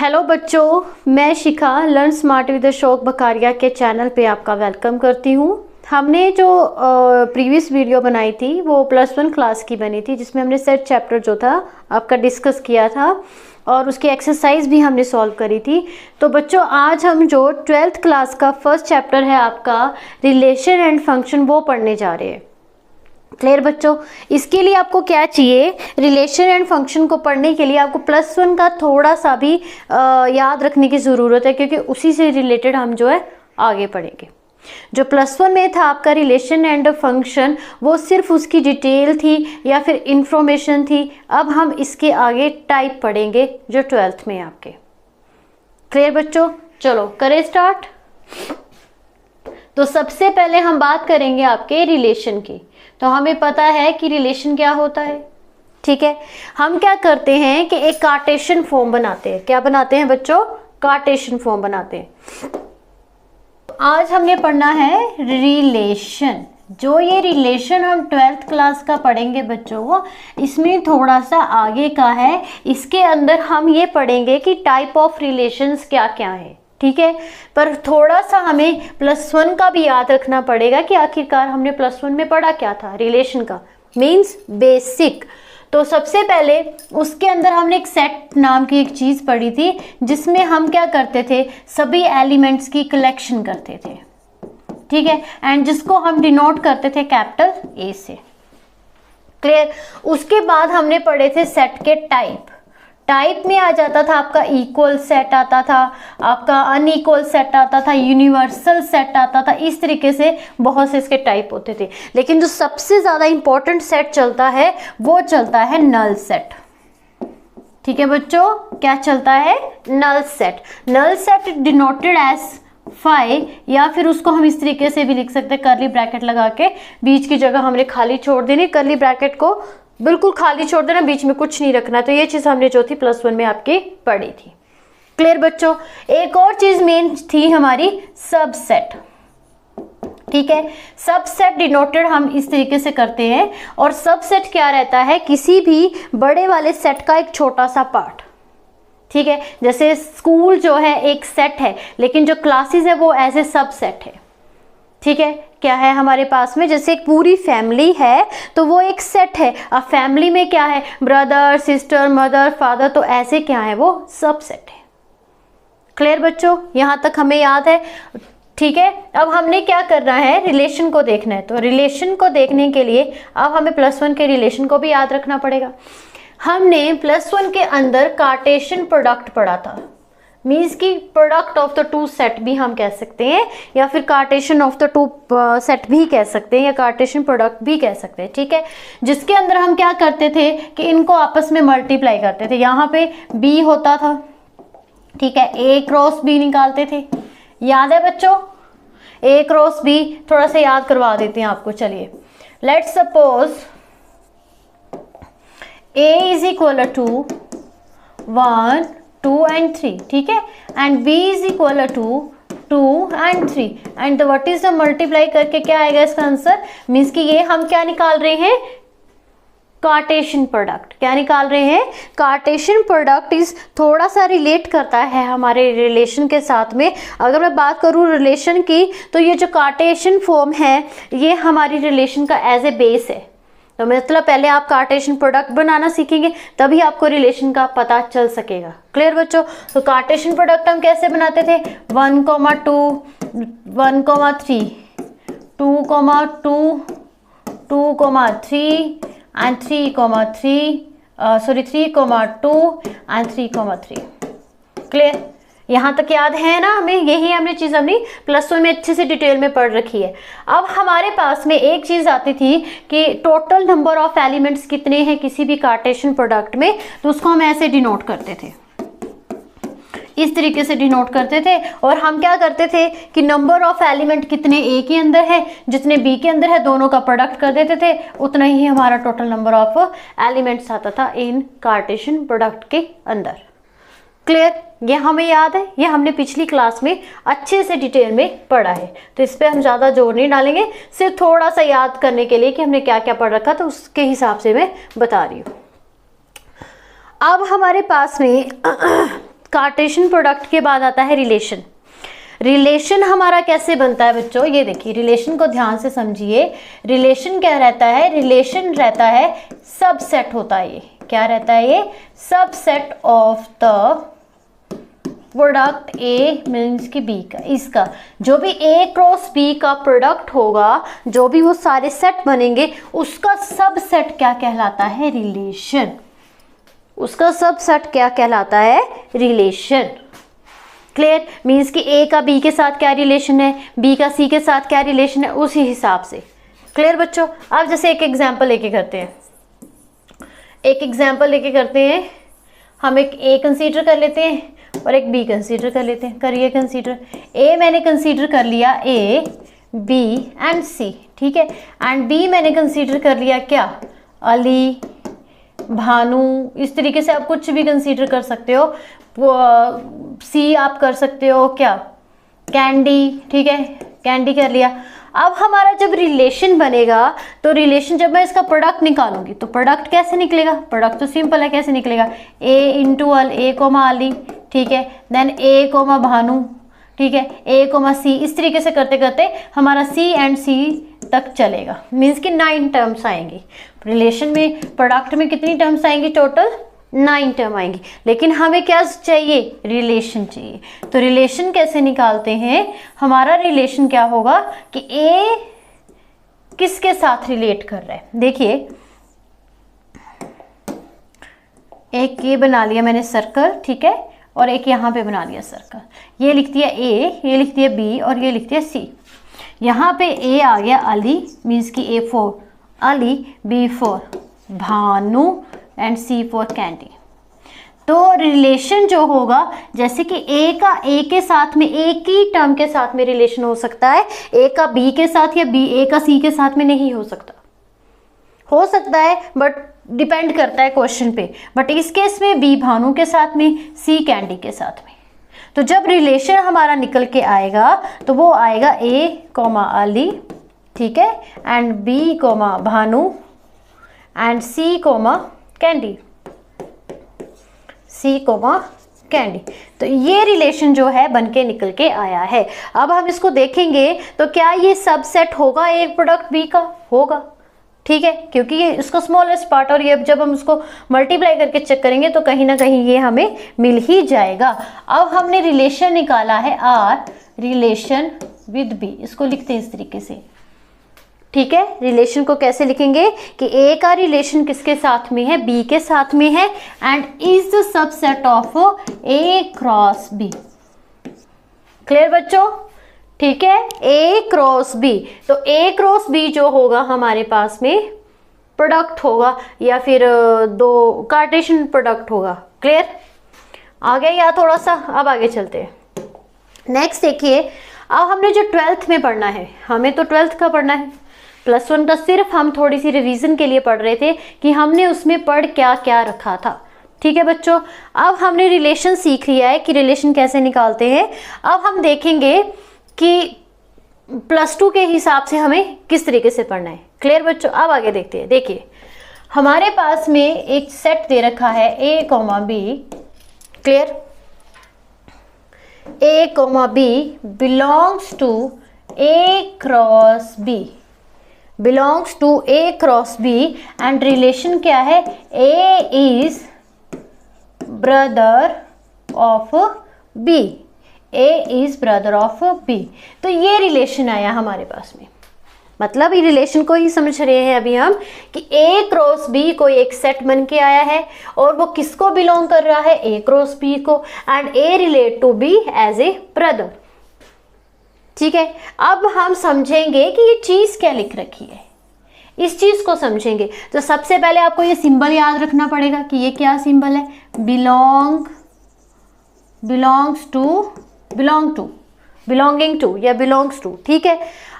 Hello बच्चों, मैं शिखा learn smart with Ashok बकारिया के चैनल पे आपका वेलकम करती हूँ। हमने जो प्रीवियस वीडियो बनाई थी वो +1 क्लास की बनी थी, जिसमें हमने सेट चैप्टर जो था आपका डिस्कस किया था और उसकी एक्सरसाइज भी हमने सॉल्व करी थी। तो बच्चों, आज हम जो 12th क्लास का फर्स्ट चैप्टर है आपका रिलेशन एंड फंक्शन, वो पढ़ने जा रहे हैं। क्लियर बच्चों? इसके लिए आपको क्या चाहिए? रिलेशन एंड फंक्शन को पढ़ने के लिए आपको +1 का थोड़ा सा भी याद रखने की ज़रूरत है, क्योंकि उसी से रिलेटेड हम जो है आगे पढ़ेंगे। जो +1 में था आपका रिलेशन एंड फंक्शन, वो सिर्फ उसकी डिटेल थी या फिर इंफॉर्मेशन थी। अब हम इसके आगे टाइप पढ़ेंगे जो 12th में आपके। क्लियर बच्चों? चलो करें स्टार्ट। तो सबसे पहले हम बात करेंगे आपके रिलेशन की। तो हमें पता है कि रिलेशन क्या होता है, ठीक है। हम क्या करते हैं कि एक कार्टेशियन फॉर्म बनाते हैं। क्या बनाते हैं बच्चों? कार्टेशियन फॉर्म बनाते हैं। आज हमने पढ़ना है रिलेशन। जो ये रिलेशन हम 12th क्लास का पढ़ेंगे बच्चों, इसमें थोड़ा सा आगे का है। इसके अंदर हम ये पढ़ेंगे कि टाइप ऑफ रिलेशंस क्या क्या है, ठीक है। पर थोड़ा सा हमें +1 का भी याद रखना पड़ेगा कि आखिरकार हमने +1 में पढ़ा क्या था। रिलेशन का मीन्स बेसिक। तो सबसे पहले उसके अंदर हमने एक सेट नाम की एक चीज़ पढ़ी थी, जिसमें हम क्या करते थे, सभी एलिमेंट्स की कलेक्शन करते थे, ठीक है। एंड जिसको हम डिनोट करते थे कैपिटल ए से। क्लियर? उसके बाद हमने पढ़े थे सेट के टाइप। टाइप में आ जाता था आपका इक्वल सेट आता था, आपका अनइक्वल सेट आता था, यूनिवर्सल सेट आता था। इस तरीके से बहुत से इसके टाइप होते थे। लेकिन जो सबसे ज़्यादा इंपॉर्टेंट सेट चलता है वो चलता है नल सेट, ठीक है बच्चों। क्या चलता है? Null set. Null set denoted as phi, या फिर उसको हम इस तरीके से भी लिख सकते हैं, कर्ली ब्रैकेट लगा के बीच की जगह हमने खाली छोड़ देनी। कर्ली ब्रैकेट को बिल्कुल खाली छोड़ देना, बीच में कुछ नहीं रखना। तो ये चीज़ हमने जो थी +1 में आपकी पढ़ी थी। क्लियर बच्चों? एक और चीज़ मेन थी हमारी सबसेट, ठीक है। सबसेट डिनोटेड हम इस तरीके से करते हैं। और सबसेट क्या रहता है? किसी भी बड़े वाले सेट का एक छोटा सा पार्ट, ठीक है। जैसे स्कूल जो है एक सेट है, लेकिन जो क्लासेस है वो एज ए सबसेट है, ठीक है। क्या है हमारे पास में? जैसे एक पूरी फैमिली है तो वो एक सेट है। अब फैमिली में क्या है? Brother, sister, mother, father. तो ऐसे क्या है? वो सब सेट है। क्लियर बच्चों? यहाँ तक हमें याद है, ठीक है। अब हमने क्या करना है? रिलेशन को देखना है। तो रिलेशन को देखने के लिए अब हमें +1 के रिलेशन को भी याद रखना पड़ेगा। हमने +1 के अंदर कार्टेशियन प्रोडक्ट पढ़ा था, मीन्स की product of the two set भी हम कह सकते हैं, या फिर Cartesian of the two set भी कह सकते हैं, या कार्टेशियन प्रोडक्ट भी कह सकते हैं, ठीक है। जिसके अंदर हम क्या करते थे कि इनको आपस में मल्टीप्लाई करते थे। यहाँ पे b होता था, ठीक है, a क्रॉस b निकालते थे। याद है बच्चों? a क्रॉस b थोड़ा सा याद करवा देते हैं आपको। चलिए, let's suppose a is equal to 1, 2 and 3, ठीक है। And b is equal to 2 and 3। And what is the multiply करके क्या आएगा इसका आंसर? मीन्स कि ये हम क्या निकाल रहे हैं? Cartesian product. क्या निकाल रहे हैं? कार्टेशियन प्रोडक्ट इज थोड़ा सा रिलेट करता है हमारे रिलेशन के साथ में। अगर मैं बात करूँ रिलेशन की, तो ये जो कार्टेशियन फॉर्म है ये हमारी रिलेशन का एज ए बेस है। तो मतलब पहले आप कार्टेशियन प्रोडक्ट बनाना सीखेंगे, तभी आपको रिलेशन का पता चल सकेगा। क्लियर बच्चों? तो कार्टेशियन प्रोडक्ट हम कैसे बनाते थे? 1, 2, 1, 3, 2, 2, 2, 3 and 3, 2 and 3, 3। क्लियर? यहाँ तक याद है ना हमें? यही हमने चीज़ हमने +1 में अच्छे से डिटेल में पढ़ रखी है। अब हमारे पास में एक चीज़ आती थी कि टोटल नंबर ऑफ एलिमेंट्स कितने हैं किसी भी कार्टेशियन प्रोडक्ट में। तो उसको हम ऐसे डिनोट करते थे, इस तरीके से डिनोट करते थे। और हम क्या करते थे कि नंबर ऑफ एलिमेंट कितने a के अंदर है, जितने b के अंदर है, दोनों का प्रोडक्ट कर देते थे। उतना ही हमारा टोटल नंबर ऑफ एलिमेंट्स आता था इन कार्टेशियन प्रोडक्ट के अंदर। क्लियर? ये हमें याद है, ये हमने पिछली क्लास में अच्छे से डिटेल में पढ़ा है। तो इस पे हम ज़्यादा जोर नहीं डालेंगे, सिर्फ थोड़ा सा याद करने के लिए कि हमने क्या क्या पढ़ रखा, तो उसके हिसाब से मैं बता रही हूँ। अब हमारे पास में कार्टेशियन प्रोडक्ट के बाद आता है रिलेशन। रिलेशन हमारा कैसे बनता है बच्चों, ये देखिए रिलेशन को ध्यान से समझिए। रिलेशन क्या रहता है, रिलेशन रहता है सबसेट होता है। ये क्या रहता है, ये subset of the product A means की बी का, इसका जो भी ए क्रॉस बी का प्रोडक्ट होगा, जो भी वो सारे सेट बनेंगे, उसका सबसेट क्या कहलाता है, रिलेशन। उसका सबसेट क्या कहलाता है, रिलेशन। क्लियर, मीन्स कि ए का बी के साथ क्या रिलेशन है, बी का सी के साथ क्या रिलेशन है, उसी हिसाब से। क्लियर बच्चों। अब जैसे एक एग्जाम्पल लेके करते हैं, एक एग्जाम्पल लेके करते हैं। हम एक ए कंसीडर कर लेते हैं और एक बी कंसीडर कर लेते हैं। करिए कंसीडर। ए मैंने कंसीडर कर लिया ए, बी एंड सी, ठीक है। एंड बी मैंने कंसीडर कर लिया क्या, अली, भानु, इस तरीके से आप कुछ भी कंसीडर कर सकते हो। सी आप कर सकते हो क्या, कैंडी, ठीक है, कैंडी कर लिया। अब हमारा जब रिलेशन बनेगा, तो रिलेशन जब मैं इसका प्रोडक्ट निकालूंगी तो प्रोडक्ट कैसे निकलेगा, प्रोडक्ट तो सिंपल है, कैसे निकलेगा, ए इंटू अल, ए कोमा अली, ठीक है, देन ए कोमा भानु, ठीक है, ए कोमा सी, इस तरीके से करते करते हमारा सी एंड सी तक चलेगा। मीन्स कि 9 टर्म्स आएंगी रिलेशन में। प्रोडक्ट में कितनी टर्म्स आएंगी, टोटल 9 टर्म आएंगी। लेकिन हमें क्या चाहिए, रिलेशन चाहिए। तो रिलेशन कैसे निकालते हैं, हमारा रिलेशन क्या होगा कि ए किसके साथ रिलेट कर रहा है। देखिए एक ये बना लिया मैंने सर्कल, ठीक है, और एक यहाँ पे बना लिया सर्कल। ये लिख दिया ए, ये लिख दिया बी और ये लिख दिया सी। यहाँ पे ए आ गया अली, मीन्स कि A for Ali, B for Bhanu and C for candy. तो रिलेशन जो होगा, जैसे कि ए का ए के साथ में एक ही टर्म के साथ में रिलेशन हो सकता है, ए का बी के साथ या बी ए का सी के साथ में नहीं हो सकता। हो सकता है बट डिपेंड करता है क्वेश्चन पे। बट इस केस में बी भानु के साथ में, सी कैंडी के साथ में। तो जब रिलेशन हमारा निकल के आएगा तो वो आएगा ए कोमा अली, ठीक है, and B comma Bhanu and C comma candy, C comma candy. तो ये रिलेशन जो है बनके निकल के आया है। अब हम इसको देखेंगे तो क्या ये सबसेट होगा एक प्रोडक्ट बी का, होगा, ठीक है, क्योंकि ये इसका स्मॉलेस्ट पार्ट, और ये जब हम उसको मल्टीप्लाई करके चेक करेंगे तो कहीं ना कहीं ये हमें मिल ही जाएगा। अब हमने रिलेशन निकाला है आर, रिलेशन विद बी, इसको लिखते हैं इस तरीके से, ठीक है। रिलेशन को कैसे लिखेंगे कि ए का रिलेशन किसके साथ में है, बी के साथ में है, and is the subset of A cross B. Clear बच्चों, ठीक है, ए क्रॉस बी। तो ए क्रॉस बी जो होगा हमारे पास में प्रोडक्ट होगा, या फिर दो कार्टेशियन प्रोडक्ट होगा। क्लियर, आ गया या थोड़ा सा। अब आगे चलते हैं। नेक्स्ट देखिए, अब हमने जो 12th में पढ़ना है, हमें तो 12th का पढ़ना है, +1 का सिर्फ हम थोड़ी सी रिवीजन के लिए पढ़ रहे थे कि हमने उसमें पढ़ क्या क्या रखा था। ठीक है बच्चों, अब हमने रिलेशन सीख लिया है कि रिलेशन कैसे निकालते हैं। अब हम देखेंगे कि +2 के हिसाब से हमें किस तरीके से पढ़ना है। क्लियर बच्चों, अब आगे देखते हैं। देखिए हमारे पास में एक सेट दे रखा है a, b। Clear, a, b belongs to a cross b, belongs to a cross b, and relation क्या है, a is brother of b, a is brother of b। तो ये रिलेशन आया हमारे पास में, मतलब ये रिलेशन को ही समझ रहे हैं अभी हम कि a क्रॉस b कोई एक सेट बन के आया है और वो किसको बिलोंग कर रहा है, a क्रॉस b को, and a relate to b as a brother. ठीक है, अब हम समझेंगे कि ये चीज क्या लिख रखी है, इस चीज को समझेंगे। तो सबसे पहले आपको ये सिंबल याद रखना पड़ेगा कि ये क्या सिंबल है, बिलोंगिंग टू या बिलोंग्स टू। ठीक है,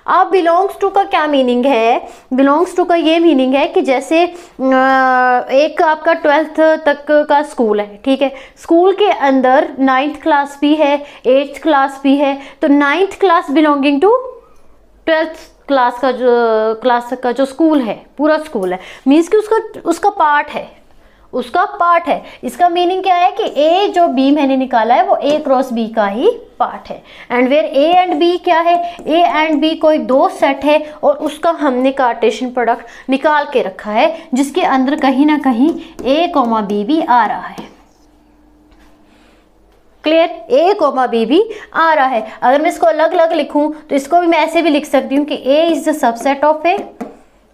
अब बिलोंग्स टू का क्या मीनिंग है, बिलोंग्स टू का ये मीनिंग है कि जैसे एक आपका 12th तक का स्कूल है, ठीक है, स्कूल के अंदर 9th क्लास भी है, 8th क्लास भी है, तो 9th class belonging to 12th class का जो स्कूल है, पूरा स्कूल है, मीन्स कि उसका पार्ट है, उसका पार्ट है। इसका मीनिंग क्या है कि ए जो बी मैंने निकाला है वो ए क्रॉस बी का ही पार्ट है। And where A and B क्या है, ए एंड बी कोई दो सेट है और उसका हमने कार्टेशियन प्रोडक्ट निकाल के रखा है जिसके अंदर कहीं ना कहीं ए कोमा बी भी आ रहा है। क्लियर, ए कोमा बी भी आ रहा है। अगर मैं इसको अलग अलग लिखूं तो इसको भी मैं ऐसे भी लिख सकती हूँ कि ए इज द सबसेट ऑफ ए,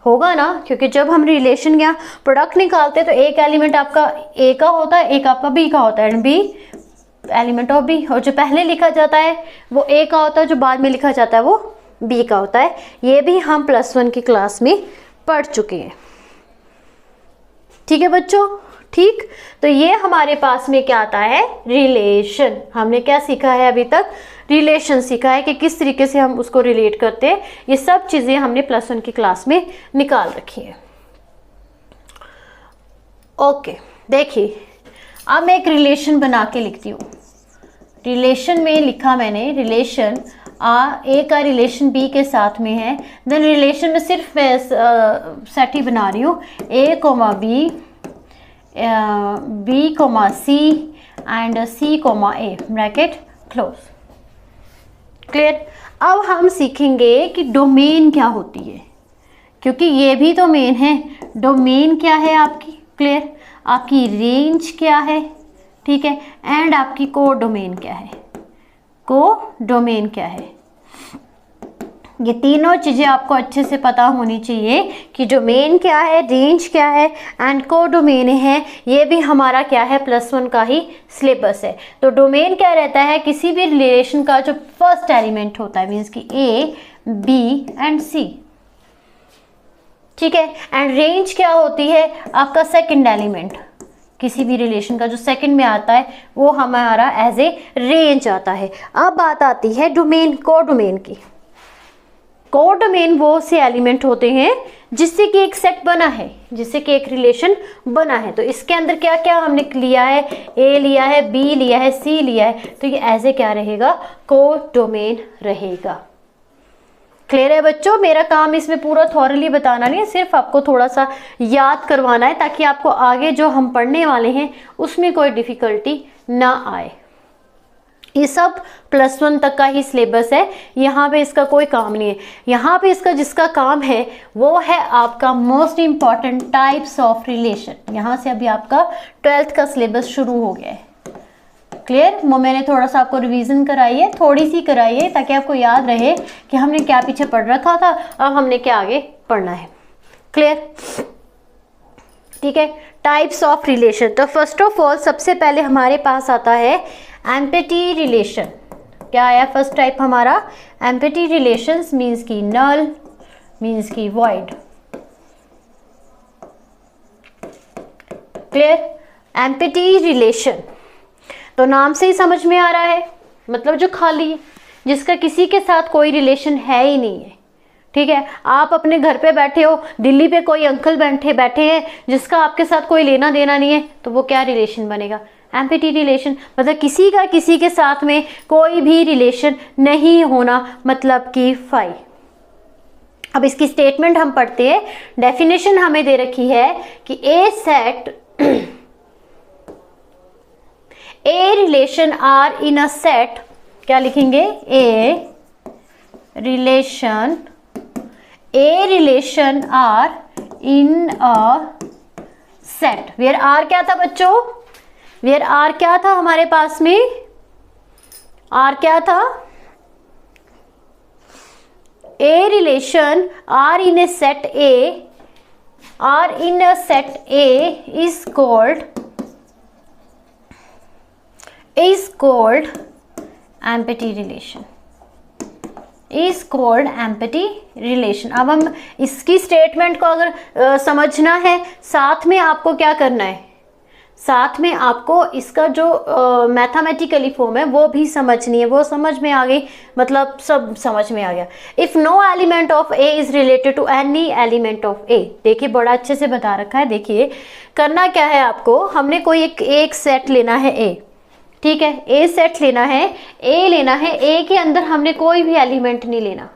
होगा ना, क्योंकि जब हम रिलेशन या प्रोडक्ट निकालते हैं तो एक एलिमेंट आपका ए का होता है, एक आपका बी का होता है, and B element of B. और जो पहले लिखा जाता है वो ए का होता है, जो बाद में लिखा जाता है वो बी का होता है। ये भी हम +1 की क्लास में पढ़ चुके हैं। ठीक है बच्चों, ठीक। तो ये हमारे पास में क्या आता है, रिलेशन। हमने क्या सीखा है अभी तक, रिलेशन सीखा है कि किस तरीके से हम उसको रिलेट करते हैं। ये सब चीजें हमने +1 की क्लास में निकाल रखी है। ओके, देखिए अब मैं एक रिलेशन बना के लिखती हूँ। रिलेशन में लिखा मैंने, रिलेशन ए का रिलेशन बी के साथ में है। देन रिलेशन में सिर्फ मैं सेट ही बना रही हूँ, A comma B, B comma C and C comma A, bracket close. Clear. अब हम सीखेंगे कि डोमेन क्या होती है, क्योंकि ये भी तो मेन है। डोमेन क्या है आपकी, क्लियर, आपकी रेंज क्या है, ठीक है, एंड आपकी को डोमेन क्या है, को डोमेन क्या है। ये तीनों चीज़ें आपको अच्छे से पता होनी चाहिए कि डोमेन क्या है, रेंज क्या है एंड को डोमेन है। ये भी हमारा क्या है, +1 का ही सिलेबस है। तो डोमेन क्या रहता है, किसी भी रिलेशन का जो फर्स्ट एलिमेंट होता है, मीन्स कि ए बी एंड सी, ठीक है। एंड रेंज क्या होती है, आपका सेकंड एलिमेंट, किसी भी रिलेशन का जो सेकंड में आता है वो हमारा एज ए रेंज आता है। अब बात आती है डोमेन, को डोमेन की। को डोमेन वो से एलिमेंट होते हैं जिससे कि एक सेट बना है, जिससे कि एक रिलेशन बना है। तो इसके अंदर क्या क्या हमने लिया है, ए लिया है, बी लिया है, सी लिया है, तो ये ऐसे क्या रहेगा, को डोमेन रहेगा। क्लियर है बच्चों। मेरा काम इसमें पूरा थॉरली बताना नहीं है, सिर्फ आपको थोड़ा सा याद करवाना है ताकि आपको आगे जो हम पढ़ने वाले हैं उसमें कोई डिफिकल्टी ना आए। ये सब +1 तक का ही सिलेबस है, यहाँ पे इसका कोई काम नहीं है। यहाँ पे इसका जिसका काम है वो है आपका most important types of relation. यहाँ से अभी आपका 12th का सिलेबस शुरू हो गया है। क्लियर, वो मैंने थोड़ा सा आपको रिवीजन कराई है, थोड़ी सी कराई है, ताकि आपको याद रहे कि हमने क्या पीछे पढ़ रखा था, अब हमने क्या आगे पढ़ना है। क्लियर, ठीक है। टाइप्स ऑफ रिलेशन, तो फर्स्ट ऑफ ऑल सबसे पहले हमारे पास आता है एम्प्टी रिलेशन। क्या आया फर्स्ट टाइप हमारा, एम्प्टी रिलेशंस, मीन्स की नल, मीन्स की वॉइड। क्लियर, एम्प्टी रिलेशन तो नाम से ही समझ में आ रहा है, मतलब जो खाली है, जिसका किसी के साथ कोई रिलेशन है ही नहीं है। ठीक है, आप अपने घर पे बैठे हो, दिल्ली पे कोई अंकल बैठे हैं जिसका आपके साथ कोई लेना देना नहीं है, तो वो क्या रिलेशन बनेगा, एम्प्टी रिलेशन। मतलब किसी का किसी के साथ में कोई भी रिलेशन नहीं होना, मतलब कि फाई। अब इसकी स्टेटमेंट हम पढ़ते हैं। डेफिनेशन हमें दे रखी है कि a set A relation R in a set, क्या लिखेंगे, a relation R in a set, where R क्या था बच्चों, वेयर आर क्या था हमारे पास में, आर क्या था, a relation R in a set A, R in a set A is called empty relation, is called empty relation. अब हम इसकी स्टेटमेंट को अगर समझना है, साथ में आपको क्या करना है, साथ में आपको इसका जो मैथमेटिकली फॉर्म है वो भी समझनी है। वो समझ में आ गई, मतलब सब समझ में आ गया। If no element of A is related to any element of A, देखिए बड़ा अच्छे से बता रखा है। देखिए करना क्या है आपको, हमने कोई एक सेट लेना है ए, ठीक है, ए सेट लेना है, ए लेना है, ए के अंदर हमने कोई भी एलिमेंट नहीं लेना,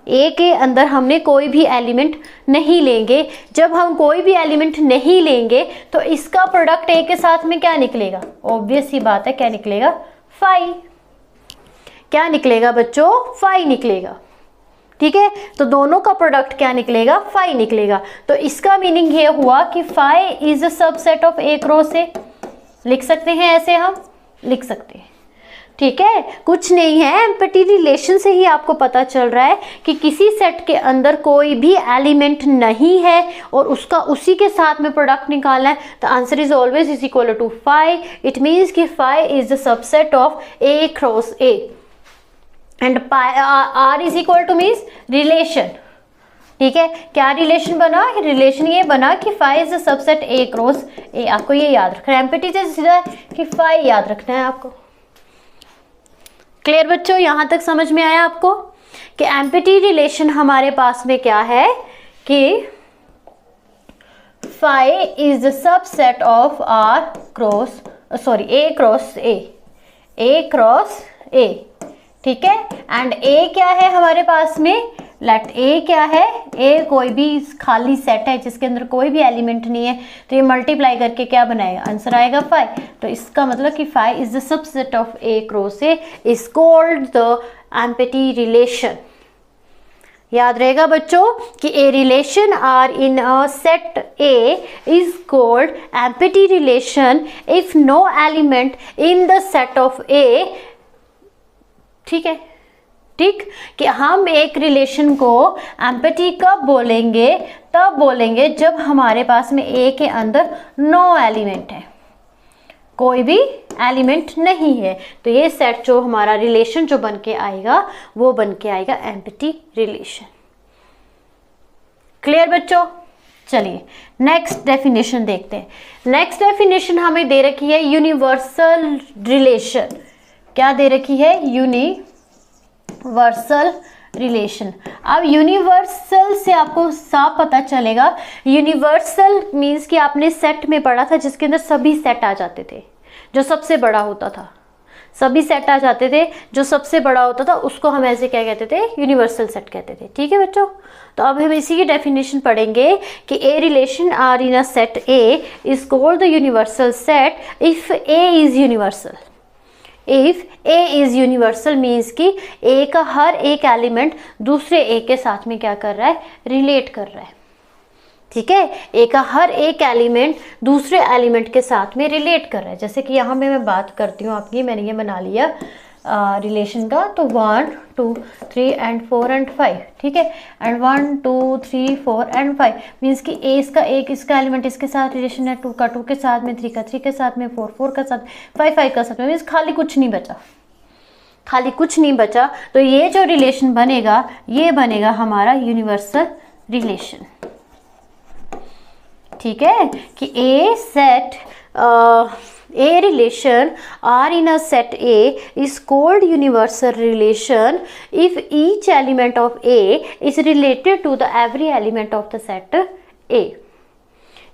ए के अंदर हमने कोई भी एलिमेंट नहीं लेंगे। जब हम कोई भी एलिमेंट नहीं लेंगे तो इसका प्रोडक्ट ए के साथ में क्या निकलेगा? ऑब्वियस सी बात है, क्या निकलेगा? फाई। क्या निकलेगा बच्चों? फाई निकलेगा। ठीक है, तो दोनों का प्रोडक्ट क्या निकलेगा? फाई निकलेगा। तो इसका मीनिंग ये हुआ कि phi is a subset of A cross A. लिख सकते हैं, ऐसे हम लिख सकते हैं। ठीक है, कुछ नहीं है, एम्पटी रिलेशन से ही आपको पता चल रहा है कि किसी सेट के अंदर कोई भी एलिमेंट नहीं है और उसका उसी के साथ में प्रोडक्ट निकालना है। The answer is always is equal to phi. It means कि phi is the subset of A cross A and R is equal to means relation. ठीक है, क्या रिलेशन बना? रिलेशन ये बना कि phi is the subset A cross A. आपको ये याद रखना है, एम्पटी से सीधा कि फाई याद रखना है आपको। क्लियर बच्चों, यहां तक समझ में आया आपको कि एम्पटी रिलेशन हमारे पास में क्या है कि phi is the subset of R cross A cross A cross A. ठीक है, एंड ए क्या है हमारे पास में? लेट ए क्या है? ए कोई भी खाली सेट है जिसके अंदर कोई भी एलिमेंट नहीं है, तो ये मल्टीप्लाई करके क्या बनाएगा? आंसर आएगा फाई। तो इसका मतलब कि phi is the subset of A cross A is called the empty relation. याद रहेगा बच्चों कि a relation R in a set A is called empty relation if no element in the set of A. ठीक है, ठीक, कि हम एक रिलेशन को एम्पटी कब बोलेंगे? तब बोलेंगे जब हमारे पास में ए के अंदर नो एलिमेंट है, कोई भी एलिमेंट नहीं है। तो ये सेट जो हमारा रिलेशन जो बन के आएगा वो बन के आएगा एम्पटी रिलेशन। क्लियर बच्चों? चलिए नेक्स्ट डेफिनेशन देखते हैं। नेक्स्ट डेफिनेशन हमें दे रखी है यूनिवर्सल रिलेशन। क्या दे रखी है? Universal relation. अब यूनिवर्सल से आपको साफ पता चलेगा, यूनिवर्सल मीन्स कि आपने सेट में पढ़ा था जिसके अंदर सभी सेट आ जाते थे, जो सबसे बड़ा होता था। सभी सेट आ जाते थे, जो सबसे बड़ा होता था उसको हम ऐसे क्या कहते थे? यूनिवर्सल सेट कहते थे। ठीक है बच्चों, तो अब हम इसी की डेफिनेशन पढ़ेंगे कि a relation R in a set A is called the universal set if A is universal. If A is universal means कि ए का हर एक एलिमेंट दूसरे ए के साथ में क्या कर रहा है? रिलेट कर रहा है। ठीक है, ए का हर एक एलिमेंट दूसरे एलिमेंट के साथ में रिलेट कर रहा है। जैसे कि यहाँ पे मैं बात करती हूँ आपकी, मैंने ये बना लिया रिलेशन का, तो 1 2 3 एंड 4 एंड 5। ठीक है, एंड 1 2 3 4 एंड 5 मीन्स कि ए इसका एलिमेंट इसके साथ रिलेशन है, 2 का 2 के साथ में, 3 का 3 के साथ में, 4 4 का साथ, 5 5 का साथ में, मीन्स खाली कुछ नहीं बचा, खाली कुछ नहीं बचा। तो ये जो रिलेशन बनेगा ये बनेगा हमारा यूनिवर्सल रिलेशन। ठीक है, कि a set A relation R in a set A is called universal relation if each element of A is related to the every element of the set A।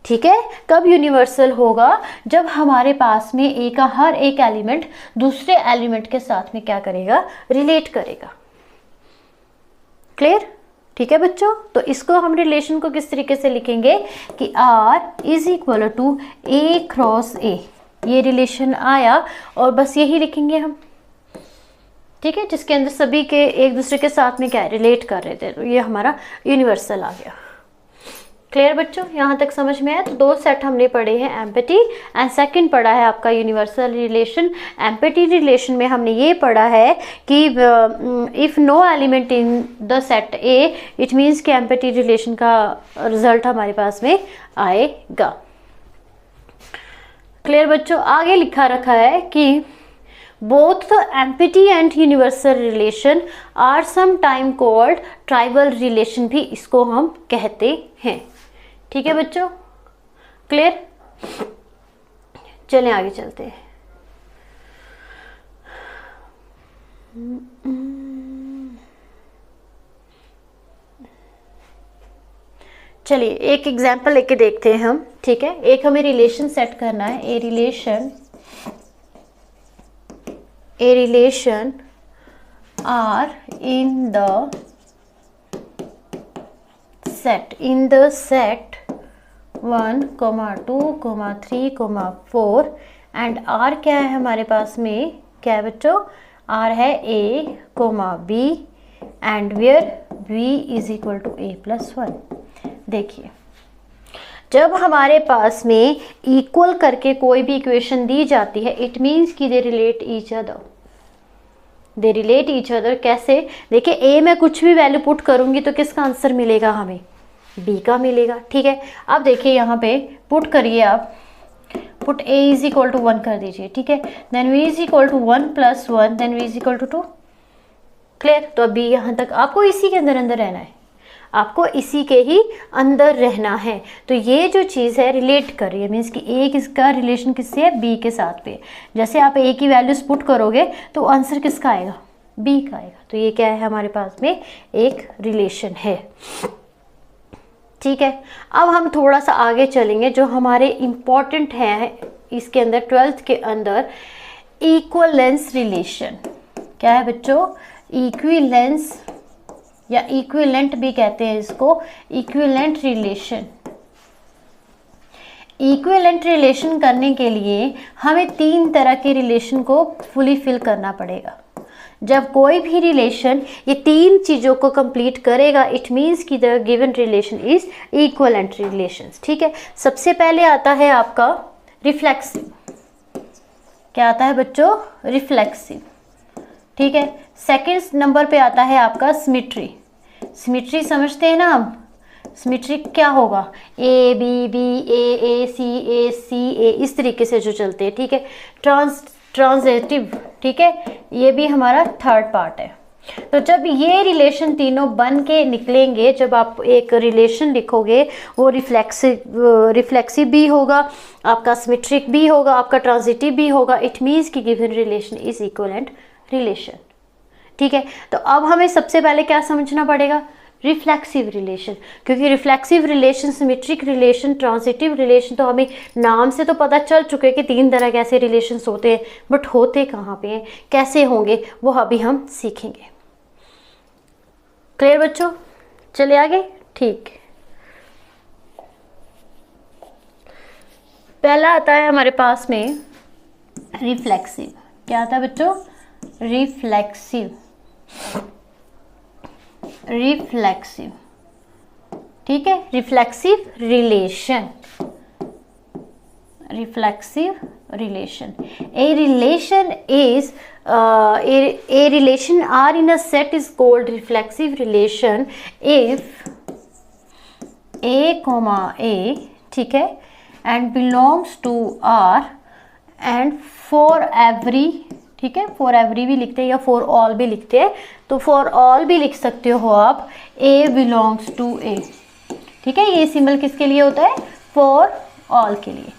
ठीक है, कब यूनिवर्सल होगा? जब हमारे पास में A का हर एक एलिमेंट दूसरे एलिमेंट के साथ में क्या करेगा? रिलेट करेगा। क्लियर? ठीक है बच्चों, तो इसको हम रिलेशन को किस तरीके से लिखेंगे कि R is equal to A cross A। ये रिलेशन आया और बस यही लिखेंगे हम। ठीक है, जिसके अंदर सभी के एक दूसरे के साथ में क्या रिलेट कर रहे थे, तो ये हमारा यूनिवर्सल आ गया। क्लियर बच्चों, यहाँ तक समझ में आया? तो 2 सेट हमने पढ़े हैं, एम्पटी एंड सेकंड पढ़ा है आपका यूनिवर्सल रिलेशन। एम्पटी रिलेशन में हमने ये पढ़ा है कि if no element in the set A, it means कि एम्पटी रिलेशन का रिजल्ट हमारे पास में आएगा। क्लियर बच्चों, आगे लिखा रखा है कि both the empty and universal relation are some time called trivial relation, भी इसको हम कहते हैं। ठीक है बच्चों, क्लियर? चलें आगे चलते हैं। चलिए एक एग्जांपल लेके देखते हैं हम। ठीक है, एक हमें रिलेशन सेट करना है, a relation R in the set 1, 2, 3, 4 and R क्या है हमारे पास में, क्या है बच्चों, आर है a, b and where b is equal to a+1। देखिए जब हमारे पास में इक्वल करके कोई भी इक्वेशन दी जाती है, इट मीन्स कि दे रिलेट ईच अदर। कैसे, देखिए a में कुछ भी वैल्यू पुट करूंगी तो किसका आंसर मिलेगा, हमें b का मिलेगा। ठीक है, अब देखिए यहाँ पे पुट करिए, आप put a is equal to 1 कर दीजिए। ठीक है, then v is equal to 1 + 1 then v is equal to 2। Clear, तो अभी यहाँ तक आपको इसी के अंदर रहना है, आपको इसी के ही अंदर रहना है। तो ये जो चीज़ है रिलेट कर रही है, मीन्स कि a किसका रिलेशन किससे है, b के साथ पे। जैसे आप a की वैल्यूज पुट करोगे तो आंसर किसका आएगा, b का आएगा। तो ये क्या है, हमारे पास में एक रिलेशन है। ठीक है, अब हम थोड़ा सा आगे चलेंगे, जो हमारे इम्पॉर्टेंट है इसके अंदर 12th के अंदर, इक्विवेलेंस रिलेशन। क्या है बच्चों, इक्विवेलेंस या इक्विवेलेंट भी कहते हैं इसको, इक्विवेलेंट रिलेशन। इक्विवेलेंट रिलेशन करने के लिए हमें 3 तरह के रिलेशन को फुली फिल करना पड़ेगा। जब कोई भी रिलेशन ये 3 चीज़ों को कंप्लीट करेगा, इट मीन्स कि the given relation is equivalent relations. ठीक है, सबसे पहले आता है आपका रिफ्लेक्सिव। क्या आता है बच्चों, रिफ्लेक्सिव। ठीक है, सेकंड नंबर पे आता है आपका सिमेट्री। सिमेट्री समझते हैं ना हम, सिमेट्री क्या होगा, ए बी बी ए सी ए सी ए, इस तरीके से जो चलते हैं। ठीक है, ट्रांजिटिव। ठीक है, ये भी हमारा थर्ड पार्ट है। तो जब ये रिलेशन तीनों बन के निकलेंगे, जब आप एक रिलेशन लिखोगे वो रिफ्लेक्सिव भी होगा, आपका सिमेट्रिक भी होगा, आपका ट्रांजिटिव भी होगा, इट मीन्स कि given relation is equivalent relation. ठीक है, तो अब हमें सबसे पहले क्या समझना पड़ेगा, रिफ्लेक्सिव रिलेशन, क्योंकि reflexive relation, symmetric relation, transitive relation तो हमें नाम से तो पता चल चुके कि 3 तरह के ऐसे रिलेशंस होते हैं, बट होते कहाँ पे हैं, कैसे होंगे, वो अभी हम सीखेंगे। क्लियर बच्चों, चले आगे। ठीक, पहला आता है हमारे पास में रिफ्लेक्सिव। क्या आता है बच्चों, रिफ्लेक्सिव। ठीक है, reflexive relation. A relation is a relation R in a set is called reflexive relation if A, A, ठीक है, and belongs to R and for every, ठीक है, फॉर एवरी भी लिखते हैं या फॉर ऑल भी लिखते हैं, तो फॉर ऑल भी लिख सकते हो आप, ए बिलोंग्स टू ए। ठीक है, ये सिंबल किसके लिए होता है, फॉर ऑल के लिए।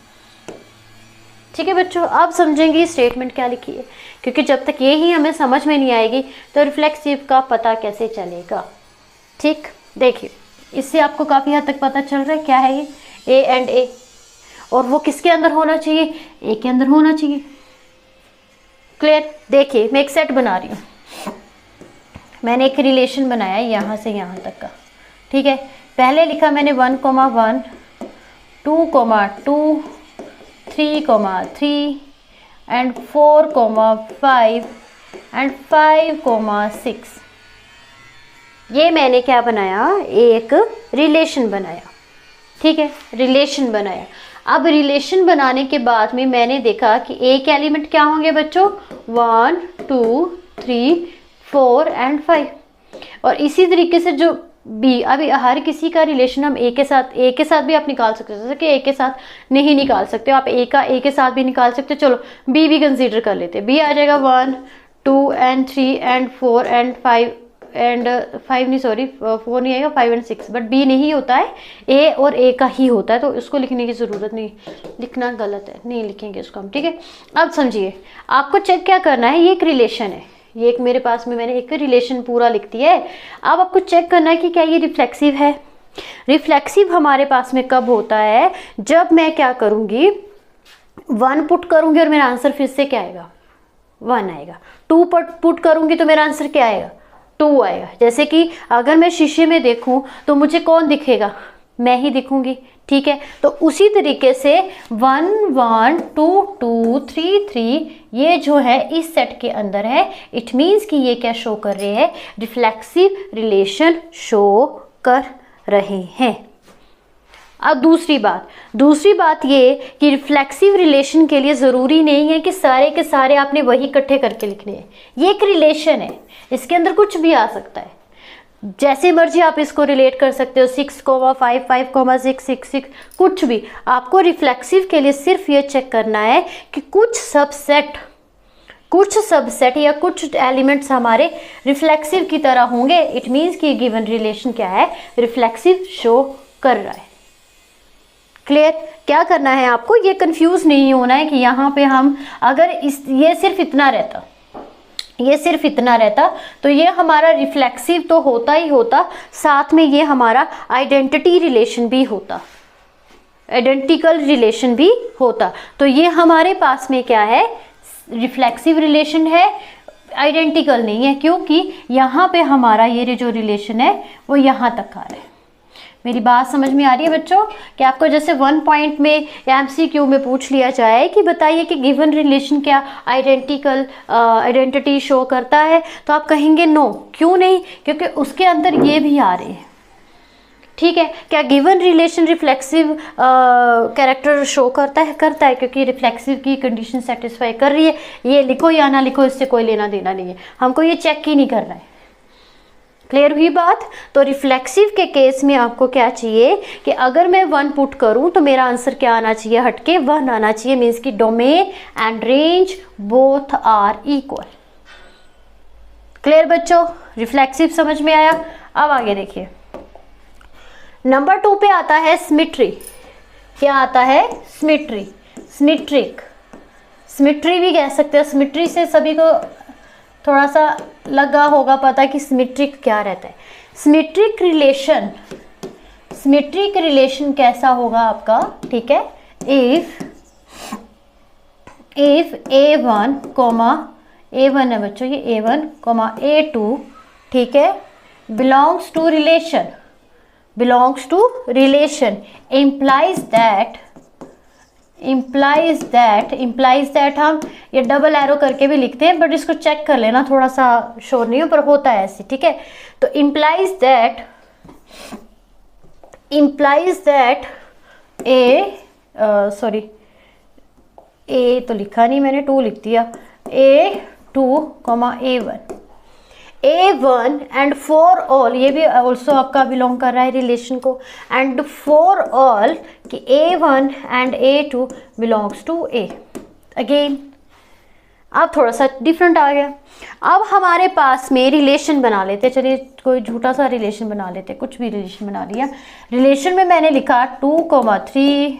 ठीक है बच्चों, अब समझेंगे स्टेटमेंट क्या लिखी है, क्योंकि जब तक ये ही हमें समझ में नहीं आएगी तो रिफ्लेक्सिव का पता कैसे चलेगा। ठीक, देखिए इससे आपको काफ़ी हद तक पता चल रहा है क्या है ये, ए एंड ए, और वो किसके अंदर होना चाहिए, ए के अंदर होना चाहिए। क्लियर, देखिए मैं एक सेट बना रही हूँ, मैंने एक रिलेशन बनाया यहाँ से यहाँ तक का। ठीक है, पहले लिखा मैंने 1, 1, 2, 2, 3, 3 एंड 4, 5 एंड 5, 6। ये मैंने क्या बनाया, एक रिलेशन बनाया। ठीक है, रिलेशन बनाया। अब रिलेशन बनाने के बाद में मैंने देखा कि ए के एलिमेंट क्या होंगे बच्चों, 1, 2, 3, 4 एंड 5, और इसी तरीके से जो बी, अभी हर किसी का रिलेशन हम ए के साथ भी आप निकाल सकते हो, जैसे कि ए के साथ नहीं निकाल सकते हो आप, ए का ए के साथ भी निकाल सकते हो। चलो बी भी कंसीडर कर लेते हैं, बी आ जाएगा 1, 2 एंड 3 एंड 4 एंड 5 एंड 5 नहीं, सॉरी 4 नहीं आएगा, 5 एंड 6, बट बी नहीं होता है, ए और ए का ही होता है, तो इसको लिखने की ज़रूरत नहीं, लिखना गलत है, नहीं लिखेंगे इसको हम। ठीक है, अब समझिए, आपको चेक क्या करना है, ये एक रिलेशन है, ये एक मेरे पास में मैंने एक रिलेशन पूरा लिख दिया है। अब आपको चेक करना है कि क्या ये रिफ्लेक्सिव है। रिफ्लेक्सिव हमारे पास में कब होता है, जब मैं क्या करूँगी, 1 पुट करूँगी और मेरा आंसर फिर से क्या आएगा, 1 आएगा। 2 पुट करूँगी तो मेरा आंसर क्या आएगा, 2 आएगा। जैसे कि अगर मैं शीशे में देखूं तो मुझे कौन दिखेगा, मैं ही दिखूंगी, ठीक है। तो उसी तरीके से 1 1 2 2 3 3 ये जो है इस सेट के अंदर है। इट मीन्स कि ये क्या शो कर रहे हैं, रिफ्लेक्सिव रिलेशन शो कर रहे हैं। अब दूसरी बात ये कि रिफ्लेक्सिव रिलेशन के लिए ज़रूरी नहीं है कि सारे के सारे आपने वही इकट्ठे करके लिखने हैं। ये एक रिलेशन है, इसके अंदर कुछ भी आ सकता है, जैसे मर्जी आप इसको रिलेट कर सकते हो, 6, 5, 5, 6, 6, 6, कुछ भी। आपको रिफ्लेक्सिव के लिए सिर्फ ये चेक करना है कि कुछ सबसेट या कुछ एलिमेंट्स हमारे रिफ्लेक्सिव की तरह होंगे। इट मीन्स कि गिवन रिलेशन क्या है, रिफ्लेक्सिव शो कर रहा है। क्लियर? क्या करना है आपको, ये कंफ्यूज नहीं होना है कि यहाँ पे हम अगर ये सिर्फ इतना रहता तो ये हमारा रिफ्लेक्सिव तो होता ही होता, साथ में ये हमारा आइडेंटिटी रिलेशन भी होता, आइडेंटिकल रिलेशन भी होता। तो ये हमारे पास में क्या है, रिफ्लेक्सिव रिलेशन है, आइडेंटिकल नहीं है, क्योंकि यहाँ पे हमारा ये जो रिलेशन है वो यहाँ तक आ रहा है। मेरी बात समझ में आ रही है बच्चों? कि आपको जैसे 1 पॉइंट में या MCQ में पूछ लिया जाए कि बताइए कि गिवन रिलेशन क्या आइडेंटिटी शो करता है, तो आप कहेंगे नो। क्यों नहीं? क्योंकि उसके अंदर ये भी आ रहे हैं, ठीक है। क्या given relation reflexive character show करता है? करता है, क्योंकि रिफ्लेक्सिव की कंडीशन सेटिस्फाई कर रही है। ये लिखो या ना लिखो, इससे कोई लेना देना नहीं है, हमको ये चेक ही नहीं कर रहा है। क्लियर हुई बात? तो रिफ्लेक्सिव के केस में आपको क्या चाहिए कि अगर मैं 1 पुट करूं तो मेरा आंसर क्या आना चाहिए, हटके 1 आना चाहिए। मीन्स कि domain and range both are equal. Clear बच्चों? रिफ्लेक्सिव समझ में आया? अब आगे देखिए, नंबर 2 पे आता है सिमेट्री। क्या आता है? सिमेट्री, सिमेट्री भी कह सकते हैं। सिमेट्री से सभी को थोड़ा सा लगा होगा पता कि सिमेट्रिक क्या रहता है। सिमेट्रिक रिलेशन कैसा होगा आपका, ठीक है। इफ A1 A1 है बच्चों, ये A1 A2, ठीक है, belongs to relation implies that हम ये डबल एरो करके भी लिखते हैं, बट इसको चेक कर लेना, थोड़ा सा श्योर नहीं हो पर होता है ऐसे, ठीक है। तो implies that ए तो लिखा नहीं मैंने, 2 लिख दिया, A2, A1 and for all, ये भी ऑल्सो आपका बिलोंग कर रहा है रिलेशन को, एंड फॉर ऑल कि A1 and A2 belongs to A। Again अब थोड़ा सा डिफरेंट आ गया। अब हमारे पास में रिलेशन बना लेते, चलिए कोई झूठा सा रिलेशन बना लेते, कुछ भी रिलेशन बना लिया। रिलेशन में मैंने लिखा 2, 3,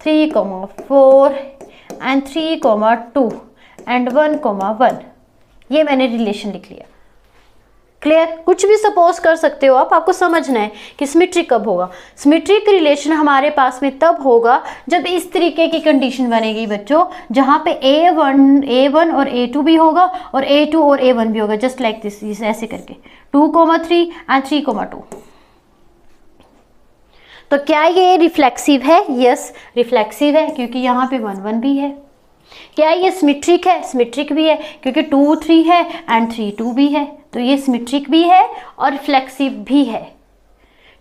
3, 4 एंड 3, 2 एंड 1, 1, ये मैंने रिलेशन लिख लिया। क्लियर? कुछ भी सपोज कर सकते हो आप, आपको समझना है कि सिमेट्रिक कब होगा। सिमेट्रिक रिलेशन हमारे पास में तब होगा जब इस तरीके की कंडीशन बनेगी बच्चों, जहां पे A1 और A2 भी होगा और A2 और A1 भी होगा, जस्ट लाइक दिस, ऐसे करके 2, 3 एंड 3, 2। तो क्या ये रिफ्लेक्सिव है? यस, रिफ्लेक्सिव है, क्योंकि यहाँ पे 1, 1 भी है। क्या ये सिमेट्रिक है? सिमेट्रिक भी है, क्योंकि 2, 3 है एंड 3, 2 भी है। तो ये सिमेट्रिक भी है और रिफ्लेक्सिव भी है,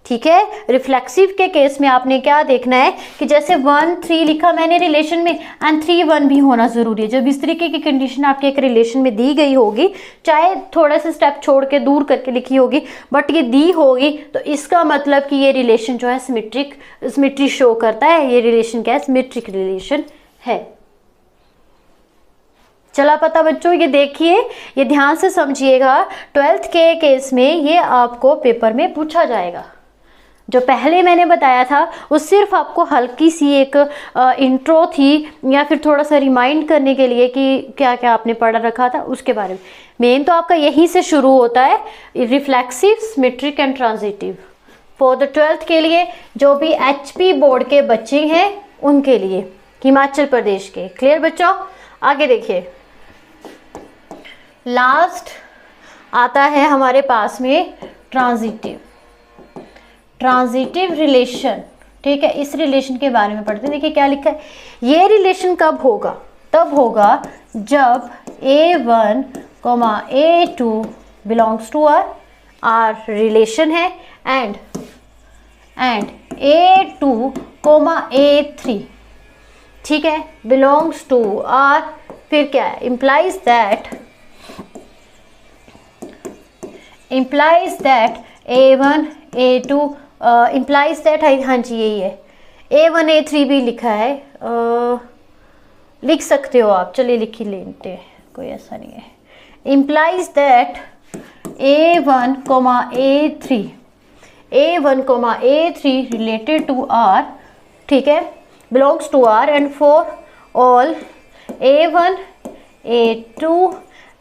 ठीक है। रिफ्लेक्सिव के केस में आपने क्या देखना है कि जैसे 1, 3 लिखा मैंने रिलेशन में एंड 3, 1 भी होना जरूरी है। जब इस तरीके की कंडीशन आपके एक रिलेशन में दी गई होगी, चाहे थोड़े से स्टेप छोड़ के दूर करके लिखी होगी, बट ये दी होगी, तो इसका मतलब कि ये रिलेशन जो है सिमेट्री शो करता है। ये रिलेशन क्या है? सिमेट्रिक रिलेशन है। चला पता बच्चों? ये देखिए, ये ध्यान से समझिएगा, 12th के केस में ये आपको पेपर में पूछा जाएगा। जो पहले मैंने बताया था वो सिर्फ आपको हल्की सी एक इंट्रो थी, या फिर थोड़ा सा रिमाइंड करने के लिए कि क्या क्या आपने पढ़ा रखा था उसके बारे में। मेन तो आपका यहीं से शुरू होता है, reflexive, symmetric and transitive. For the 12th के लिए जो भी HP बोर्ड के बच्चे हैं उनके लिए, हिमाचल प्रदेश के। क्लियर बच्चों? आगे देखिए, लास्ट आता है हमारे पास में ट्रांजिटिव रिलेशन। ठीक है, इस रिलेशन के बारे में पढ़ते हैं। देखिए क्या लिखा है, ये रिलेशन कब होगा, तब होगा जब A1, A2 belongs to R relation है एंड A2, A3, ठीक है, बिलोंग्स टू आर, फिर क्या है, implies that A1, A2 implies that, हाँ जी यही है, A1, A3 भी लिखा है, लिख सकते हो आप, चलिए लिख ही लेते हैं, कोई ऐसा नहीं है। implies that A1, A3 related to R, ठीक है, belongs to R and for all A1, A2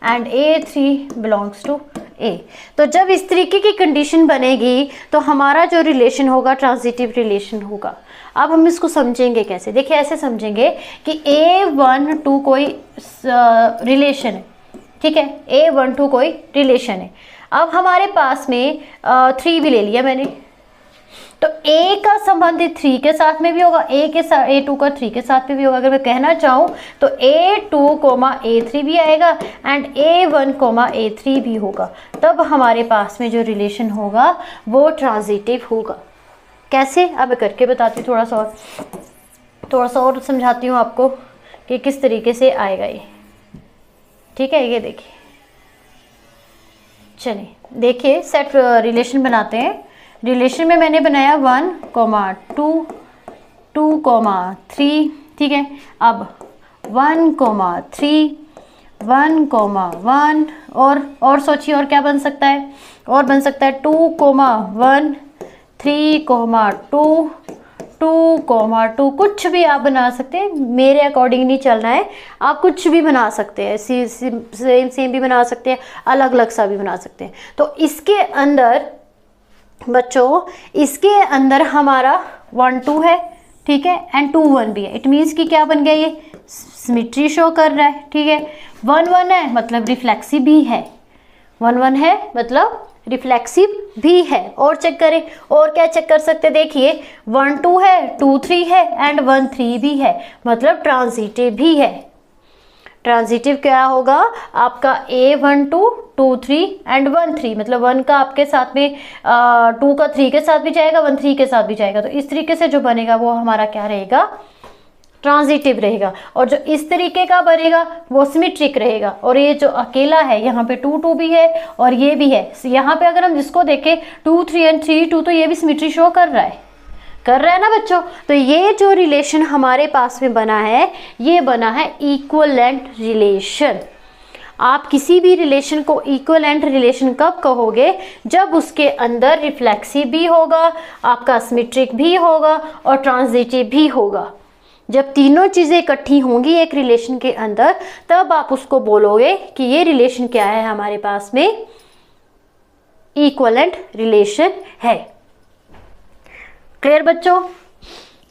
and A3 belongs to A। तो जब इस तरीके की कंडीशन बनेगी तो हमारा जो रिलेशन होगा ट्रांजिटिव रिलेशन होगा। अब हम इसको समझेंगे कैसे, देखिए ऐसे समझेंगे कि A12 कोई रिलेशन है, ठीक है, A12 कोई रिलेशन है। अब हमारे पास में 3 भी ले लिया मैंने, तो A का संबंधित 3 के साथ में भी होगा, A2 का 3 के साथ में भी होगा। अगर मैं कहना चाहूँ तो A2, A3 भी आएगा एंड A1, A3 भी होगा। तब हमारे पास में जो रिलेशन होगा वो ट्रांजिटिव होगा। कैसे, अब मैं करके बताती हूँ, थोड़ा सा और समझाती हूँ आपको कि किस तरीके से आएगा ये। ठीक है, ये देखिए, चलिए देखिए सेट रिलेशन बनाते हैं। रिलेशन में मैंने बनाया 1, 2, 2, 3, ठीक है। अब 1, 3, 1, 1 और सोचिए और क्या बन सकता है, और बन सकता है 2, 1, 3, 2, 2, 2, कुछ भी आप बना सकते हैं, मेरे अकॉर्डिंग नहीं चलना है, आप कुछ भी बना सकते हैं, सेम भी बना सकते हैं, अलग अलग सा भी बना सकते हैं। तो इसके अंदर बच्चों, इसके अंदर हमारा 1, 2 है, ठीक है, एंड 2, 1 भी है। इट मीन्स कि क्या बन गया, ये सिमेट्री शो कर रहा है, ठीक है। 1, 1 है मतलब रिफ्लेक्सिव भी है, 1, 1 है मतलब रिफ्लेक्सिव भी है। और चेक करें, और क्या चेक कर सकते, देखिए 1, 2 है, 2, 3 है एंड 1, 3 भी है, मतलब ट्रांजिटिव भी है। ट्रांजिटिव क्या होगा आपका, A12, 2, 3 एंड 1, 3, मतलब 1 का आपके साथ में 2 का 3 के साथ भी जाएगा, 1, 3 के साथ भी जाएगा। तो इस तरीके से जो बनेगा वो हमारा क्या रहेगा, ट्रांजिटिव रहेगा। और जो इस तरीके का बनेगा वो सिमेट्रिक रहेगा। और ये जो अकेला है यहाँ पे 2, 2 भी है और ये भी है। यहाँ पे अगर हम जिसको देखें 2, 3 एंड 3, 2, तो ये भी सिमेट्री शो कर रहा है ना बच्चों। तो ये जो रिलेशन हमारे पास में बना है, ये बना है इक्विवेलेंट रिलेशन। आप किसी भी रिलेशन को इक्विवेलेंट रिलेशन कब कहोगे, जब उसके अंदर रिफ्लेक्सिव भी होगा, आपका सिमेट्रिक भी होगा और ट्रांजिटिव भी होगा। जब तीनों चीज़ें इकट्ठी होंगी एक रिलेशन के अंदर, तब आप उसको बोलोगे कि ये रिलेशन क्या है, हमारे पास में इक्विवेलेंट रिलेशन है। क्लियर बच्चों,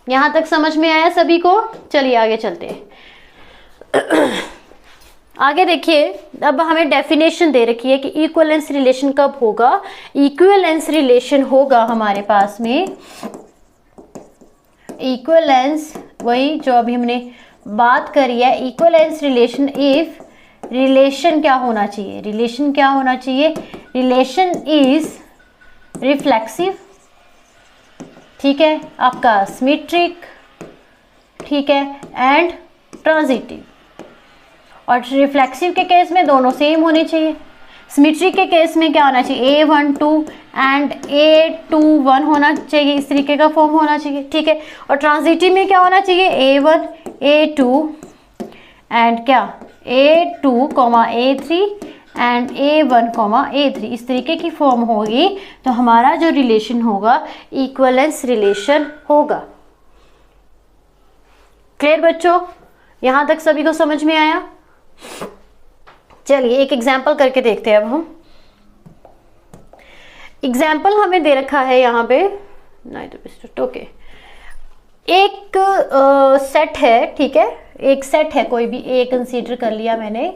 यहां तक समझ में आया सभी को? चलिए आगे चलते हैं। आगे देखिए, अब हमें डेफिनेशन दे रखी है कि इक्विवेलेंस रिलेशन कब होगा। इक्विवेलेंस रिलेशन होगा हमारे पास में, इक्विवेलेंस वही जो अभी हमने बात करी है, इक्विवेलेंस रिलेशन इफ रिलेशन क्या होना चाहिए, रिलेशन क्या होना चाहिए, रिलेशन इज रिफ्लेक्सिव, ठीक है, आपका सिमेट्रिक, ठीक है, एंड ट्रांजिटिव। और रिफ्लेक्सिव के केस में दोनों सेम होने चाहिए। सिमेट्रिक के केस में क्या होना चाहिए, A12 एंड A21 होना चाहिए, इस तरीके का फॉर्म होना चाहिए, ठीक है। और ट्रांजिटिव में क्या होना चाहिए, A1, A2 एंड क्या A2, A3 and A1, A3, इस तरीके की फॉर्म होगी। तो हमारा जो रिलेशन होगा इक्विवेलेंस रिलेशन होगा। क्लियर बच्चों, यहां तक सभी को समझ में आया? चलिए एक एग्जाम्पल करके देखते हैं। अब हम एग्जाम्पल हमें दे रखा है यहाँ पे, नहीं तो ओके, एक सेट है, ठीक है, एक सेट है, कोई भी ए कंसीडर कर लिया मैंने,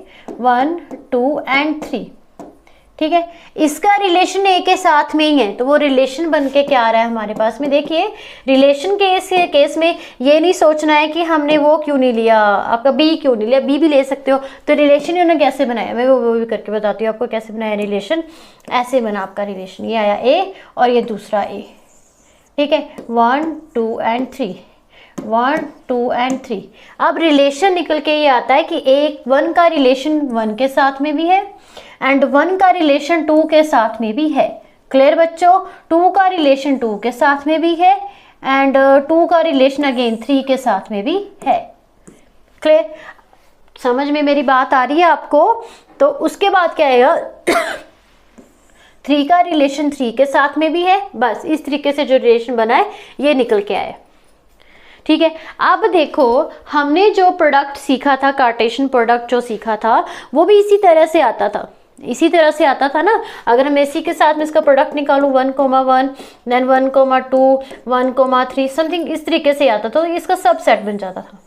1, 2 एंड 3, ठीक है, इसका रिलेशन ए के साथ में ही है, तो वो रिलेशन बन के क्या आ रहा है हमारे पास में। देखिए रिलेशन के इस केस में ये नहीं सोचना है कि हमने वो क्यों नहीं लिया, आपका बी क्यों नहीं लिया, बी भी ले सकते हो। तो रिलेशन इन्होंने कैसे बनाया, मैं वो भी करके बताती हूँ आपको कैसे बनाया रिलेशन। ऐसे बना आपका रिलेशन, ये आया ए और ये दूसरा ए, ठीक है, 1 2 एंड 3, 1 2 एंड 3। अब रिलेशन निकल के ये आता है कि एक 1 का रिलेशन 1 के साथ में भी है एंड 1 का रिलेशन 2 के साथ में भी है। क्लियर बच्चों, 2 का रिलेशन 2 के साथ में भी है एंड 2 का रिलेशन अगेन 3 के साथ में भी है। क्लियर, समझ में मेरी बात आ रही है आपको। तो उसके बाद क्या आएगा 3 का रिलेशन 3 के साथ में भी है। बस इस तरीके से जो रिलेशन बना है ये निकल के आया, ठीक है। अब देखो हमने जो प्रोडक्ट सीखा था, कार्टेशियन प्रोडक्ट जो सीखा था वो भी इसी तरह से आता था, इसी तरह से आता था ना। अगर मैं इसी के साथ में इसका प्रोडक्ट निकालूं 1,1 देन 1,2 1,3 समथिंग इस तरीके से आता था, तो इसका सबसेट बन जाता था।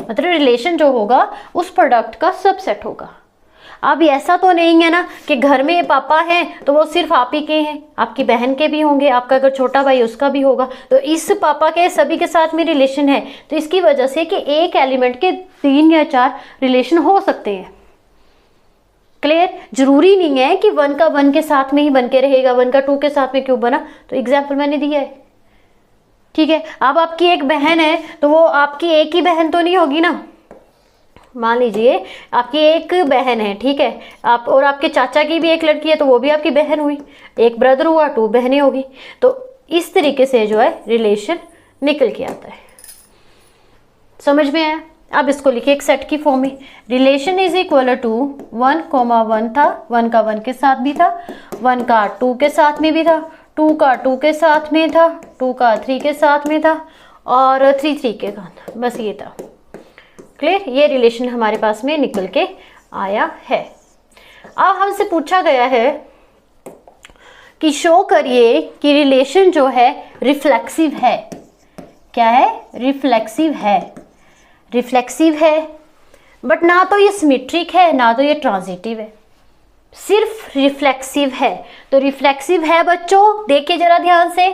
मतलब रिलेशन जो होगा उस प्रोडक्ट का सबसेट होगा। अब ऐसा तो नहीं है ना कि घर में पापा हैं तो वो सिर्फ आप ही के हैं, आपकी बहन के भी होंगे, आपका अगर छोटा भाई उसका भी होगा, तो इस पापा के सभी के साथ में रिलेशन है। तो इसकी वजह से कि एक एलिमेंट के 3 या 4 रिलेशन हो सकते हैं। क्लियर, जरूरी नहीं है कि 1 का 1 के साथ में ही बन के रहेगा, 1 का 2 के साथ में क्यों बना, तो एग्जाम्पल मैंने दिया है, ठीक है। अब आपकी एक बहन है तो वो आपकी एक ही बहन तो नहीं होगी ना। मान लीजिए आपकी एक बहन है, ठीक है, आप और आपके चाचा की भी एक लड़की है तो वो भी आपकी बहन हुई, एक ब्रदर हुआ 2 बहनें होगी। तो इस तरीके से जो है रिलेशन निकल के आता है। समझ में आया। अब इसको लिखिए एक सेट की फॉर्म में। रिलेशन इज इक्वल टू 1,1 था, 1 का 1 के साथ भी था, 1 का 2 के साथ में भी था, 2 का 2 के साथ में था, 2 का 3 के साथ में था और 3 के साथ, बस ये था। क्लियर, ये रिलेशन हमारे पास में निकल के आया है। अब हमसे पूछा गया है कि शो करिए कि रिलेशन जो है रिफ्लेक्सिव है। क्या है, रिफ्लेक्सिव है। रिफ्लेक्सिव है बट ना तो ये सिमेट्रिक है ना तो ये ट्रांजिटिव है, सिर्फ रिफ्लेक्सिव है। तो रिफ्लेक्सिव है बच्चों, देखिए जरा ध्यान से।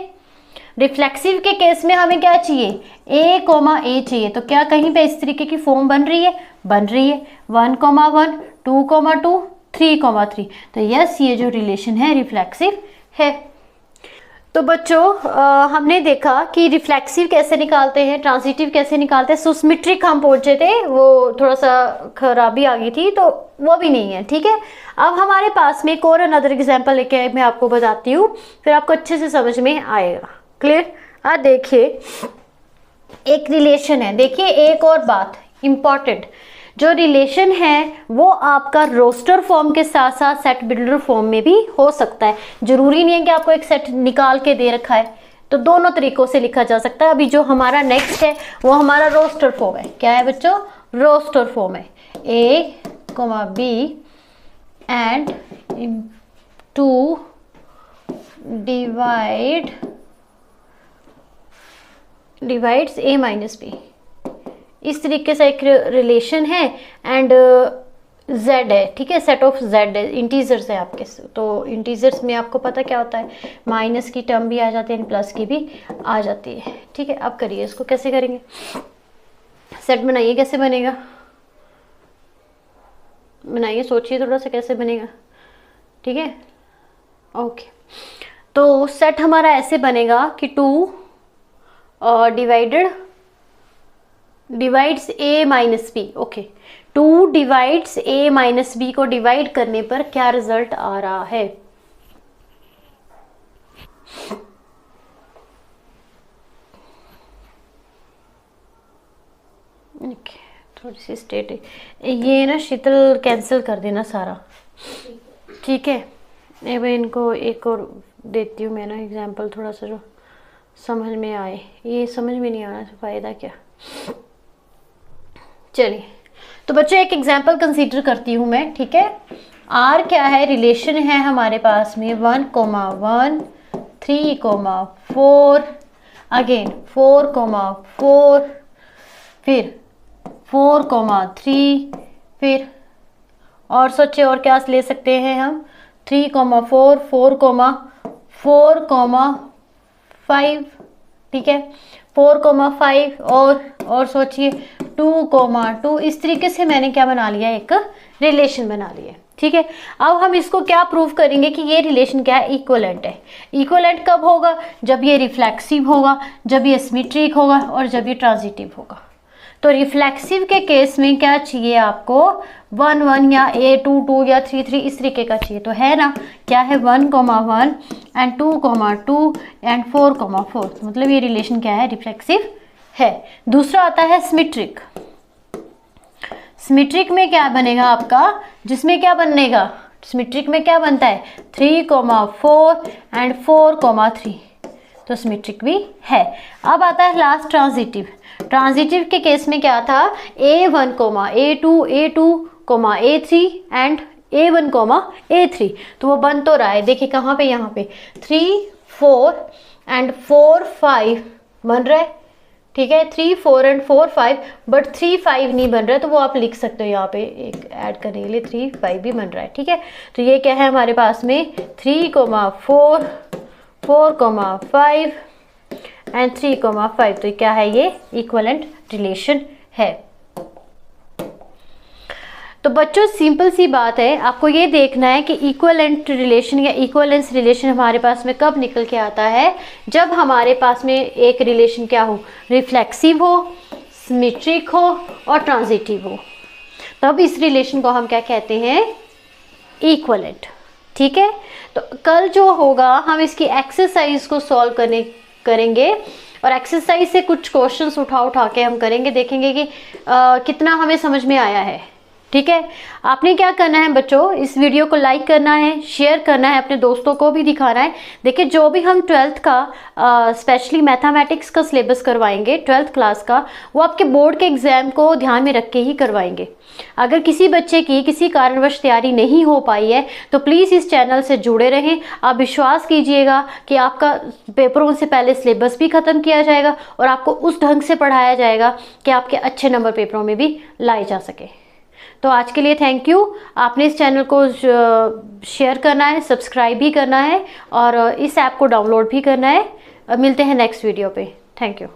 रिफ्लेक्सिव के केस में हमें क्या चाहिए, a, a चाहिए। तो क्या कहीं पे इस तरीके की फॉर्म बन रही है, बन रही है 1,1 2,2 3,3। तो यस, ये जो रिलेशन है रिफ्लेक्सिव है। तो बच्चों हमने देखा कि रिफ्लेक्सिव कैसे निकालते हैं, ट्रांजिटिव कैसे निकालते हैं। सिमेट्रिक हम पहुंचे थे, वो थोड़ा सा खराबी आ गई थी तो वो भी नहीं है, ठीक है। अब हमारे पास में एक और अनदर एग्जांपल लेके मैं आपको बताती हूँ, फिर आपको अच्छे से समझ में आएगा। क्लियर, देखिए एक रिलेशन है। देखिए एक और बात इंपॉर्टेंट, जो रिलेशन है वो आपका रोस्टर फॉर्म के साथ साथ सेट बिल्डर फॉर्म में भी हो सकता है। जरूरी नहीं है कि आपको एक सेट निकाल के दे रखा है, तो दोनों तरीकों से लिखा जा सकता है। अभी जो हमारा नेक्स्ट है वो हमारा रोस्टर फॉर्म है। क्या है बच्चों, रोस्टर फॉर्म है। A, B and 2 divides A minus B, इस तरीके से एक रिलेशन है एंड Z है, ठीक है, सेट ऑफ Z है, इंटीजर्स है आपके। तो इंटीजर्स में आपको पता क्या होता है, माइनस की टर्म भी आ जाती है, प्लस की भी आ जाती है, ठीक है। अब करिए इसको, कैसे करेंगे, सेट बनाइए, कैसे बनेगा, बनाइए, सोचिए थोड़ा सा कैसे बनेगा, ठीक है। ओके, तो सेट हमारा ऐसे बनेगा कि 2 divides A minus B। Okay, 2 divides A minus B को डिवाइड करने पर क्या रिजल्ट आ रहा है। ओके, थोड़ी सी स्टेट ये ना शीतल कैंसिल कर देना सारा, ठीक है। अब इनको एक और देती हूँ मैं ना एग्जाम्पल, थोड़ा सा जो समझ में आए। ये समझ में नहीं आना तो फायदा क्या। चलिए, तो बच्चों एक एग्जाम्पल कंसीडर करती हूँ मैं, ठीक है। आर क्या है, रिलेशन है हमारे पास में 1,1 3,4 अगेन 4,4 फिर 4,3 फिर और सोचे और क्या ले सकते हैं हम 3,4, 4,5, ठीक है, 4,5 और सोचिए 2,2। इस तरीके से मैंने क्या बना लिया, एक रिलेशन बना लिया, ठीक है। अब हम इसको क्या प्रूव करेंगे कि ये रिलेशन क्या है, इक्वलेंट है। इक्वलेंट कब होगा, जब ये रिफ्लेक्सिव होगा, जब ये सिमेट्रिक होगा और जब ये ट्रांजिटिव होगा। तो रिफ्लेक्सिव के केस में क्या चाहिए आपको, 1, 1 या 2, 2 या 3, 3 इस तरीके का चाहिए। तो है ना, क्या है 1,1 एंड 2,2 एंड 4,4, मतलब ये रिलेशन क्या है, रिफ्लेक्सिव है। दूसरा आता है सिमेट्रिक। सिमेट्रिक में क्या बनेगा आपका, जिसमें क्या बनेगा, सिमेट्रिक में क्या बनता है 3,4 एंड 4,3, तो सिमेट्रिक भी है। अब आता है लास्ट ट्रांजिटिव। ट्रांजिटिव के केस में क्या था, A1, A2, A3 and A1, A3, तो वो बन तो रहा है, देखिए कहाँ पे, यहाँ पे 3, 4 एंड 4, 5 बन रहा है, ठीक है, 3, 4 एंड 4, 5, बट 3, 5 नहीं बन रहा है, तो वो आप लिख सकते हो यहाँ पे एक ऐड करने के लिए 3, 5 भी बन रहा है, ठीक है। तो ये क्या है हमारे पास में 3,4, 4,5 एंड 3,5, तो क्या है, ये इक्विवेलेंट रिलेशन है। तो बच्चों सिंपल सी बात है, आपको ये देखना है कि इक्विवेलेंट रिलेशन या इक्विवेलेंस रिलेशन हमारे पास में कब निकल के आता है, जब हमारे पास में एक रिलेशन क्या हो, रिफ्लेक्सिव हो, सिमेट्रिक हो और ट्रांजिटिव हो, तब इस रिलेशन को हम क्या कहते हैं, इक्विवेलेंट, ठीक है। तो कल जो होगा हम इसकी एक्सरसाइज को सॉल्व करेंगे और एक्सरसाइज से कुछ क्वेश्चंस उठा के हम करेंगे, देखेंगे कि कितना हमें समझ में आया है, ठीक है। आपने क्या करना है बच्चों, इस वीडियो को लाइक करना है, शेयर करना है, अपने दोस्तों को भी दिखाना है। देखिए जो भी हम 12th का स्पेशली मैथमेटिक्स का सिलेबस करवाएंगे 12th क्लास का, वो आपके बोर्ड के एग्जाम को ध्यान में रख के ही करवाएंगे। अगर किसी बच्चे की किसी कारणवश तैयारी नहीं हो पाई है तो प्लीज़ इस चैनल से जुड़े रहें। आप विश्वास कीजिएगा कि आपका पेपरों से पहले सिलेबस भी ख़त्म किया जाएगा और आपको उस ढंग से पढ़ाया जाएगा कि आपके अच्छे नंबर पेपरों में भी लाए जा सके। तो आज के लिए थैंक यू। आपने इस चैनल को शेयर करना है, सब्सक्राइब भी करना है और इस ऐप को डाउनलोड भी करना है। मिलते हैं नेक्स्ट वीडियो पे। Thank you.